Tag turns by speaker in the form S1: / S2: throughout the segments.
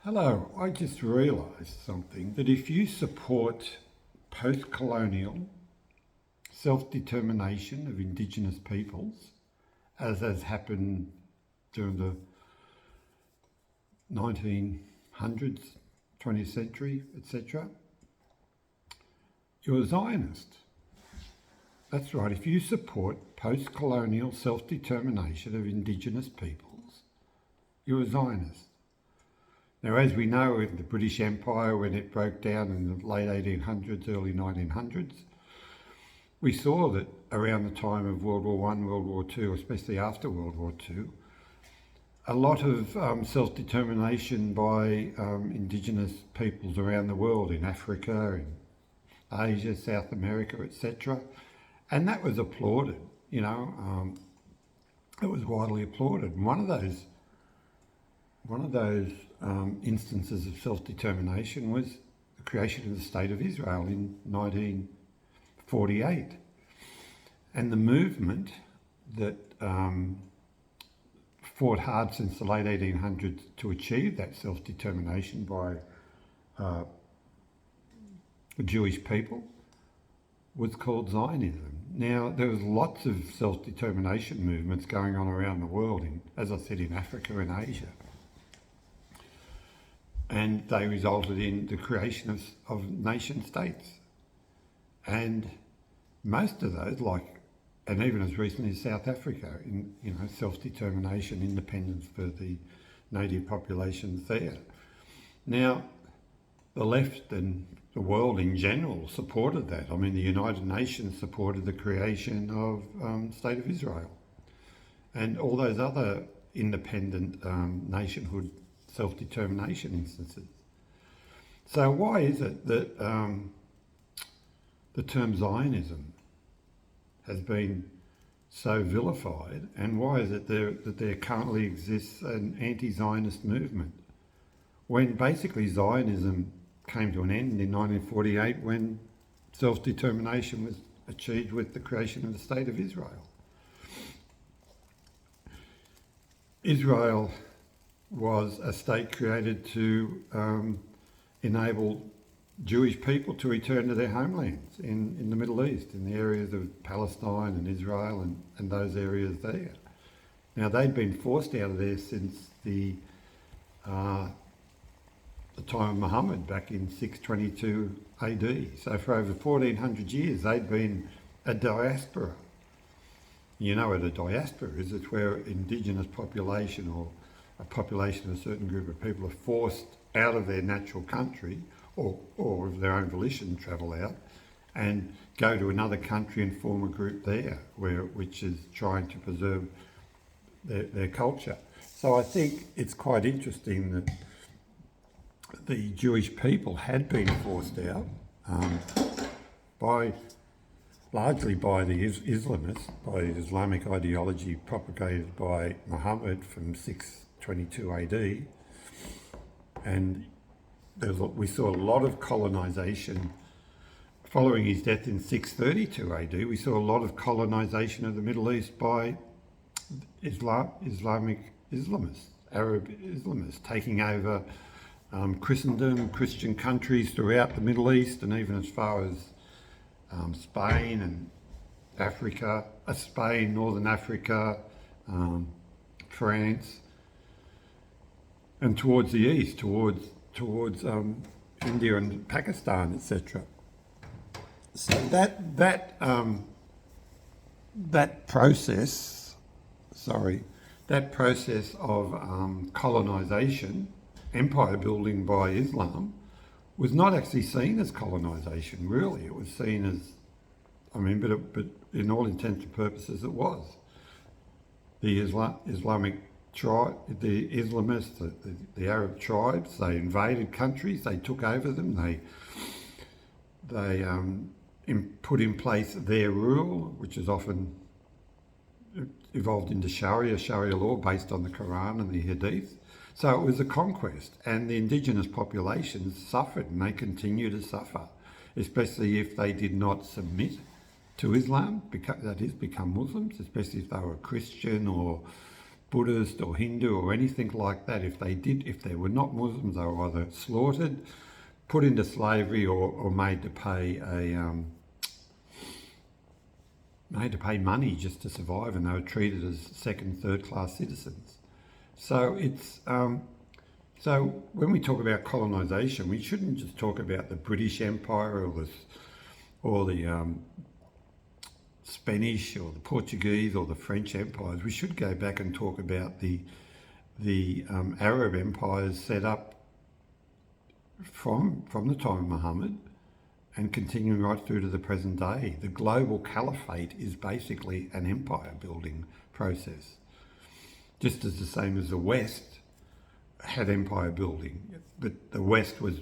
S1: Hello, I just realised something, that if you support post-colonial self-determination of Indigenous peoples, as has happened during the 1900s, 20th century, etc., you're a Zionist. That's right, if you support post-colonial self-determination of Indigenous peoples, you're a Zionist. Now, as we know, in the British Empire, when it broke down in the late 1800s, early 1900s, we saw that around the time of World War I, World War II, especially after World War II, a lot of self-determination by Indigenous peoples around the world, in Africa, in Asia, South America, etc. And that was applauded, it was widely applauded. And one of those instances of self-determination was the creation of the State of Israel in 1948. And the movement that fought hard since the late 1800s to achieve that self-determination by the Jewish people was called Zionism. Now, there was lots of self-determination movements going on around the world, as I said, in Africa and Asia. And they resulted in the creation of nation states. And most of those, and even as recently as South Africa, self-determination, independence for the native populations there. Now, the left and the world in general supported that. I mean, the United Nations supported the creation of State of Israel. And all those other independent nationhood self-determination instances. So why is it that the term Zionism has been so vilified, and why is it that there currently exists an anti-Zionist movement, when basically Zionism came to an end in 1948 when self-determination was achieved with the creation of the State of Israel? Israel was a state created to enable Jewish people to return to their homelands in the Middle East, in the areas of Palestine and Israel and those areas there. Now, they'd been forced out of there since the time of Muhammad back in 622 AD. So for over 1400 years, they'd been a diaspora. You know what a diaspora is? It's where Indigenous population or a population of a certain group of people are forced out of their natural country or of their own volition travel out and go to another country and form a group there which is trying to preserve their culture. So I think it's quite interesting that the Jewish people had been forced out largely by the Islamists, by the Islamic ideology propagated by Muhammad from 622 AD, and we saw a lot of colonisation following his death in 632 AD. We saw a lot of colonisation of the Middle East by Islamic Islamists, Arab Islamists, taking over Christendom, Christian countries throughout the Middle East, and even as far as Spain and Africa, Spain, Northern Africa, France, and towards the east, towards India and Pakistan, etc. So that process of colonisation, empire building by Islam, was not actually seen as colonisation, really. It was seen as, but in all intents and purposes it was. The Islamic tribe, the Islamists, the Arab tribes, they invaded countries, they took over them, they put in place their rule, which is often evolved into Sharia law based on the Quran and the Hadith. So it was a conquest, and the Indigenous populations suffered, and they continue to suffer, especially if they did not submit to Islam, that is, become Muslims, especially if they were Christian or Buddhist or Hindu or anything like that. If they were not Muslims, they were either slaughtered, put into slavery, or made to pay money just to survive, and they were treated as second, third-class citizens. So it's so when we talk about colonisation, we shouldn't just talk about the British Empire or the Spanish or the Portuguese or the French empires. We should go back and talk about the Arab empires set up from the time of Muhammad and continuing right through to the present day. The global caliphate is basically an empire building process, just as the same as the West had empire building. But the West was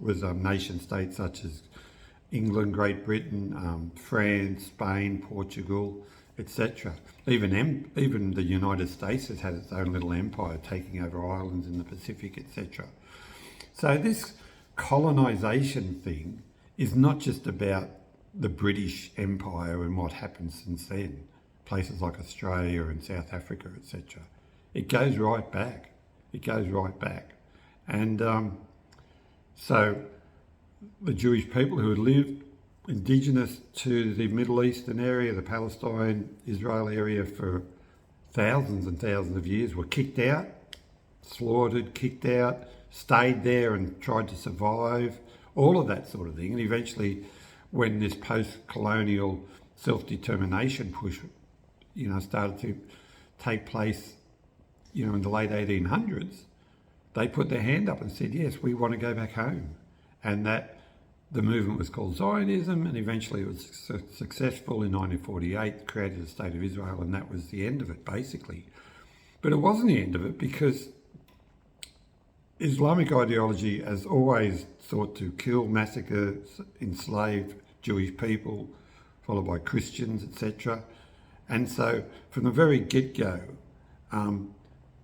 S1: nation states such as England, Great Britain, France, Spain, Portugal, etc. Even the United States has had its own little empire, taking over islands in the Pacific, etc. So this colonisation thing is not just about the British Empire and what happened since then, places like Australia and South Africa, etc. It goes right back. It goes right back. And so the Jewish people who had lived indigenous to the Middle Eastern area, the Palestine, Israel area for thousands and thousands of years were kicked out, slaughtered, kicked out, stayed there and tried to survive, all of that sort of thing. And eventually, when this post-colonial self-determination push, started to take place, in the late 1800s, they put their hand up and said, yes, we want to go back home. And that the movement was called Zionism, and eventually it was successful in 1948, created the State of Israel, and that was the end of it, basically. But it wasn't the end of it, because Islamic ideology has always sought to kill, massacre, enslave Jewish people, followed by Christians, etc. And so from the very get-go,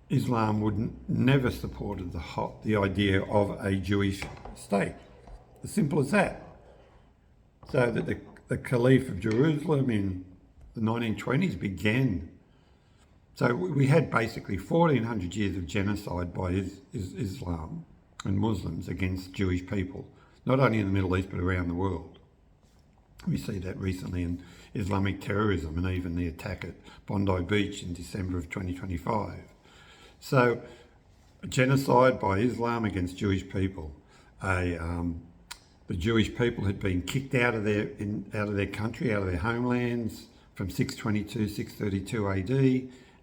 S1: Islam would never supported the idea of a Jewish state. As simple as that. So that the Caliph of Jerusalem in the 1920s began. So we had basically 1,400 years of genocide by Islam and Muslims against Jewish people, not only in the Middle East but around the world. We see that recently in Islamic terrorism and even the attack at Bondi Beach in December of 2025. So a genocide by Islam against Jewish people. The Jewish people had been kicked out of their country, out of their homelands from 622, 632 AD,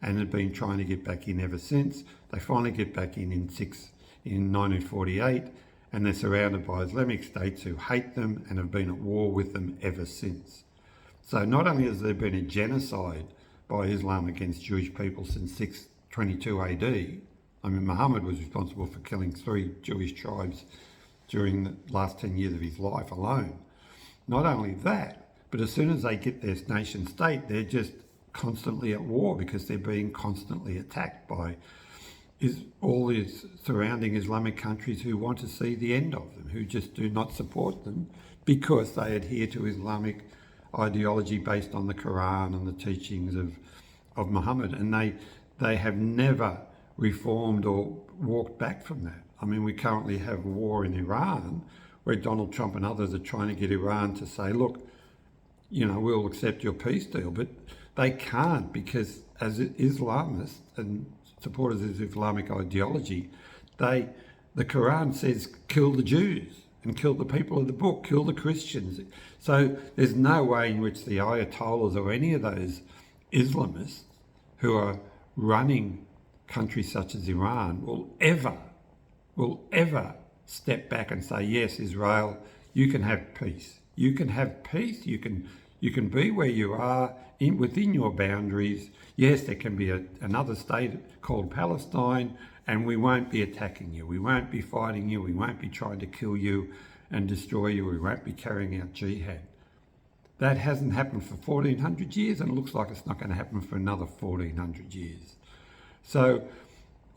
S1: and had been trying to get back in ever since. They finally get back in 1948, and they're surrounded by Islamic states who hate them and have been at war with them ever since. So not only has there been a genocide by Islam against Jewish people since 622 AD, I mean, Muhammad was responsible for killing 3 Jewish tribes during the last 10 years of his life alone. Not only that, but as soon as they get their nation state, they're just constantly at war because they're being constantly attacked by all these surrounding Islamic countries who want to see the end of them, who just do not support them because they adhere to Islamic ideology based on the Quran and the teachings of Muhammad. And they have never reformed or walked back from that. I mean, we currently have a war in Iran where Donald Trump and others are trying to get Iran to say, look, we'll accept your peace deal. But they can't, because as Islamists and supporters of Islamic ideology, the Quran says kill the Jews and kill the people of the book, kill the Christians. So there's no way in which the Ayatollahs or any of those Islamists who are running countries such as Iran will ever step back and say, yes, Israel, you can have peace. You can have peace. You can be where you are within your boundaries. Yes, there can be another state called Palestine, and we won't be attacking you. We won't be fighting you. We won't be trying to kill you and destroy you. We won't be carrying out jihad. That hasn't happened for 1,400 years, and it looks like it's not going to happen for another 1,400 years. So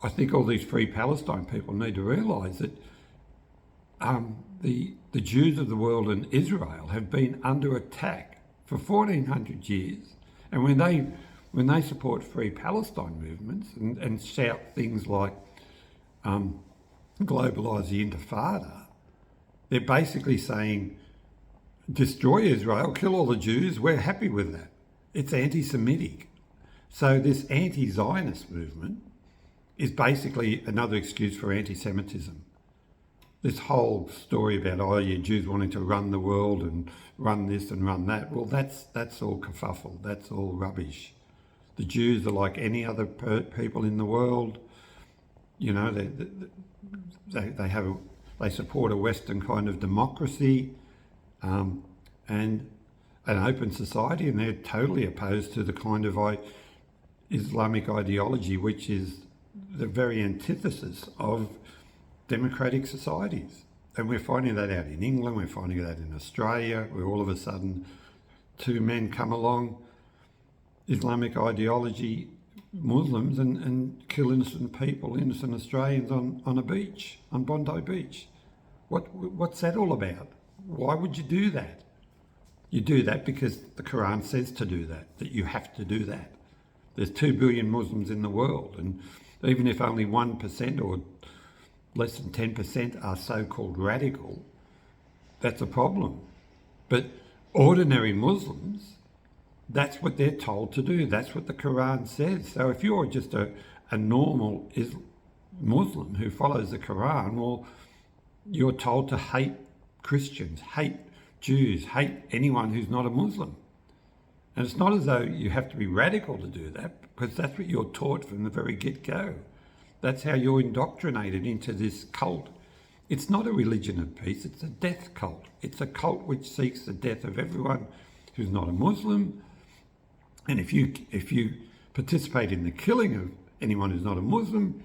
S1: I think all these free Palestine people need to realise that the Jews of the world and Israel have been under attack for 1,400 years. And when they when they support Free Palestine movements and shout things like globalise the Intifada, they're basically saying, destroy Israel, kill all the Jews, we're happy with that. It's anti-Semitic. So this anti-Zionist movement is basically another excuse for anti-Semitism. This whole story about, oh yeah, Jews wanting to run the world and run this and run that, well, that's all kerfuffle, that's all rubbish. The Jews are like any other people in the world. You know, they support a Western kind of democracy and an open society, and they're totally opposed to the kind of Islamic ideology which is the very antithesis of democratic societies. And we're finding that out in England, we're finding that in Australia, where all of a sudden two men come along, Islamic ideology, Muslims, and kill innocent people, innocent Australians on a beach, on Bondi Beach. What's that all about? Why would you do that? You do that because the Quran says to do that you have to do that. There's 2 billion Muslims in the world, and even if only 1% or less than 10% are so-called radical, that's a problem. But ordinary Muslims, that's what they're told to do. That's what the Quran says. So if you're just a normal Muslim who follows the Quran, well, you're told to hate Christians, hate Jews, hate anyone who's not a Muslim. And it's not as though you have to be radical to do that, because that's what you're taught from the very get-go. That's how you're indoctrinated into this cult. It's not a religion of peace, it's a death cult. It's a cult which seeks the death of everyone who's not a Muslim. And if you participate in the killing of anyone who's not a Muslim,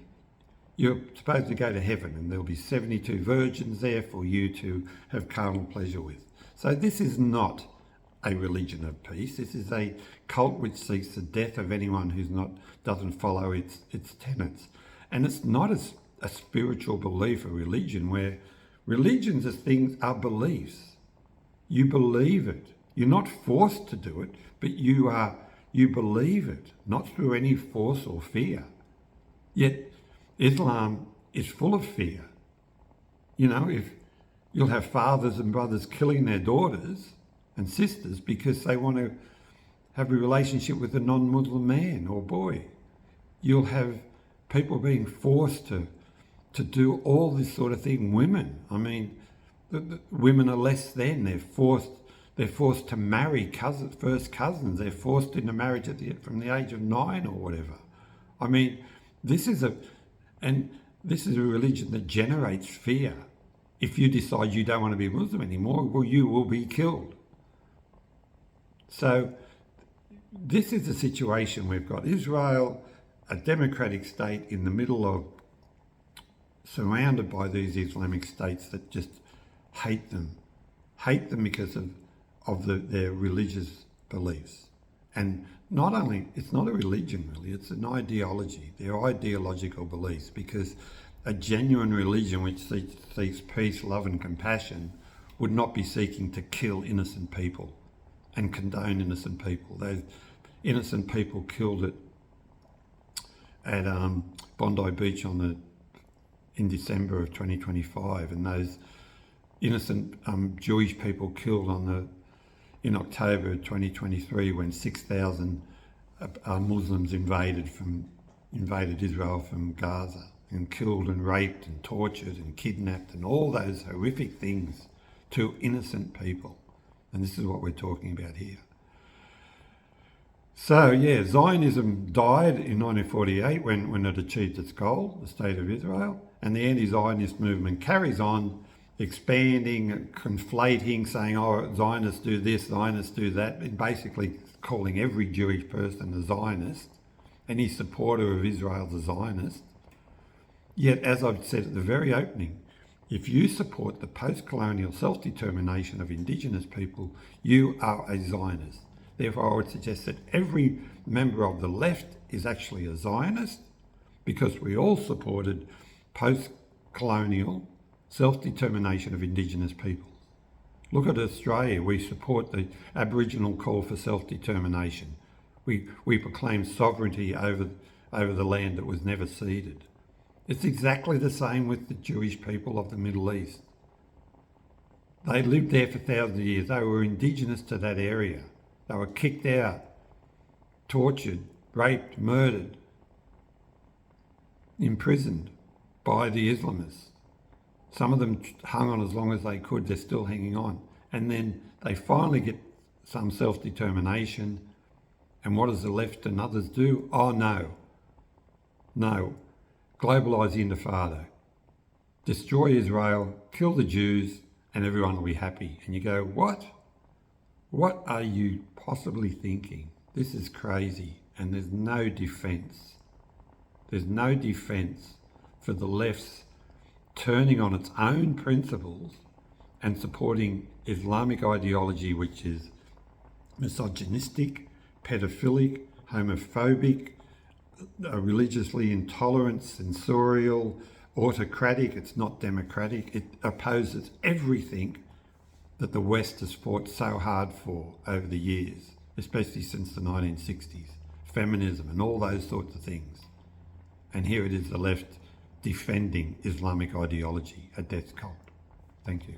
S1: you're supposed to go to heaven, and there'll be 72 virgins there for you to have carnal pleasure with. So this is not a religion of peace. This is a cult which seeks the death of anyone who's doesn't follow its tenets. And it's not a spiritual belief or religion, where religions are beliefs. You believe it. You're not forced to do it, but you believe it, not through any force or fear. Yet Islam is full of fear. You know, if you'll have fathers and brothers killing their daughters and sisters because they want to have a relationship with a non-Muslim man or boy. You'll have people being forced to do all this sort of thing. Women, I mean, the women are less than. They're forced to marry first cousins. They're forced into marriage from the age of 9 or whatever. I mean, this is a religion that generates fear. If you decide you don't want to be Muslim anymore, well, you will be killed. So this is the situation. We've got Israel, a democratic state in the middle of, surrounded by these Islamic states that just hate them because of their religious beliefs. And not only, it's not a religion really, it's an ideology, their ideological beliefs, because a genuine religion which seeks peace, love and compassion would not be seeking to kill innocent people and condone innocent people. Those innocent people killed at Bondi Beach in December of 2025, and those innocent Jewish people killed in October 2023 when 6,000 Muslims invaded Israel from Gaza and killed and raped and tortured and kidnapped and all those horrific things to innocent people. And this is what we're talking about here. So yeah, Zionism died in 1948 when it achieved its goal, the State of Israel, and the anti-Zionist movement carries on, expanding, conflating, saying, oh, Zionists do this, Zionists do that, and basically calling every Jewish person a Zionist, any supporter of Israel a Zionist. Yet, as I've said at the very opening, if you support the post-colonial self-determination of Indigenous people, you are a Zionist. Therefore, I would suggest that every member of the left is actually a Zionist, because we all supported post-colonial self-determination of Indigenous peoples. Look at Australia. We support the Aboriginal call for self-determination. We proclaim sovereignty over the land that was never ceded. It's exactly the same with the Jewish people of the Middle East. They lived there for thousands of years. They were indigenous to that area. They were kicked out, tortured, raped, murdered, imprisoned by the Islamists. Some of them hung on as long as they could. They're still hanging on. And then they finally get some self-determination. And what does the left and others do? Oh, no. Globalise the Intifada. Destroy Israel, kill the Jews, and everyone will be happy. And you go, what? What are you possibly thinking? This is crazy. And there's no defence. There's no defence for the left's turning on its own principles and supporting Islamic ideology, which is misogynistic, pedophilic, homophobic, religiously intolerant, censorial, autocratic. It's not democratic. It opposes everything that the West has fought so hard for over the years, especially since the 1960s, feminism and all those sorts of things. And here it is, the left defending Islamic ideology, a death cult. Thank you.